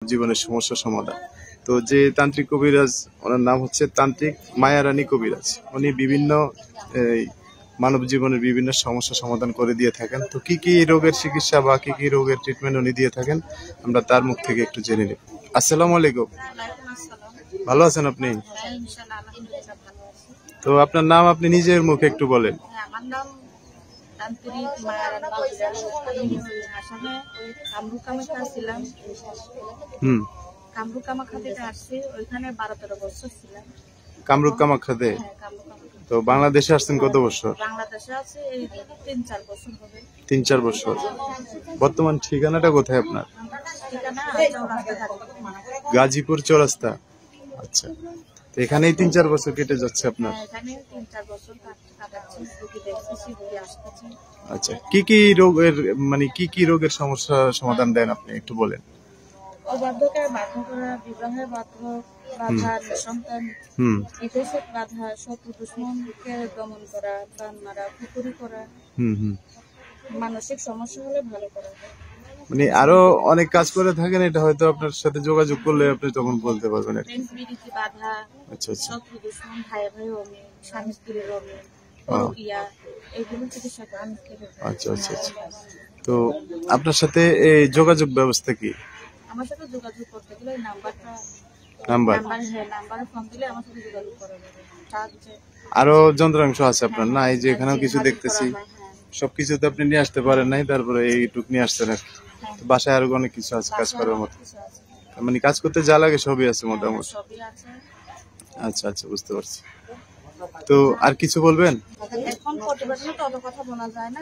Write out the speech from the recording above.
জীবনের সমস্যা সমাধান। তো যে তান্ত্রিক কবিরাজ, ওনার নাম হচ্ছে তান্ত্রিক মায়ারানী কবিরাজ। উনি বিভিন্ন এই, মানব জীবনের বিভিন্ন সমস্যা সমাধান করে দিয়ে থাকেন। তো কি কি রোগের চিকিৎসা বা কি কি রোগের ট্রিটমেন্ট উনি দিয়ে থাকেন, আমরা তার মুখ থেকে একটু জেনে নিই। আসসালামু আলাইকুম। ভালো আছেন আপনি? তো আপনার নাম আপনি নিজের মুখে একটু বলেন। আমার নাম তান্ত্রিক মায়ারানী কবিরাজ। আমি আসামে কামরূপ কামাখ্যা ছিলাম। কামরূপ কামাখ্যাতে আসছি, ওইখানে 12-13 বছর ছিলাম। কামরূপ কামাখ্যাতে? তো বাংলাদেশে আসছেন কত বছর? বাংলাদেশে আছে এই 3-4 বছর হবে। 3-4 বছর। বর্তমান ঠিকানাটা কোথায় আপনার? ঠিকানা গাজীপুর চৌরাস্তা। আচ্ছা, তো এখানেই 3-4 বছর কেটে যাচ্ছে আপনার? এখানে 3-4 বছর কাটাচ্ছি, রোগী দেখতেছি, রোগী আসতেছে। আচ্ছা, কি কি রোগের মানে কি কি রোগের সমস্যা সমাধান দেন আপনি একটু বলেন। অবাধ্যকে বাধ্য করা, বিবাহে বাধা, নিঃসন্তান, বিদেশে বাধা, শত্রু দুশ্মনকে দমন করা, প্রাণ মারা, পুকুরি করা, মানসিক সমস্যা হলে ভালো করা। মানে আরো অনেক কাজ করে থাকেন, এটা হয়তো আপনার সাথে যোগাযোগ করলে আপনি তখন বলতে পারবেন। বাধা, আচ্ছা আচ্ছা, শত্রু দুশ্মন, ভাই অমিল, স্বামী স্ত্রীর অমিল, এগুলো চিকিৎসা করেন। আচ্ছা আচ্ছা আচ্ছা। তো আপনার সাথে এই যোগাযোগ ব্যবস্থা কি? আমার সাথে যোগাযোগ করতে গেলে নাম্বারে ফোন দিলে আমার সাথে যোগাযোগ করা যাবে। আরো যন্ত্রাংশ আছে আপনার না? এই যে এখানেও কিছু দেখতেছি, সবকিছু তো আপনি নিয়ে আসতে পারেন নাই, তারপরে এইটুক নিয়ে আসছেন। বাসায় আরো অনেক কিছু আছে কাজ করার মতো, মানে কাজ করতে যা লাগে সবই আছে মোটামুটি। আচ্ছা আচ্ছা, বুঝতে পারছি। তো আর কিছু বলবেন? এখন প্রতিবেদনে তো অত কথা বলা যায় না।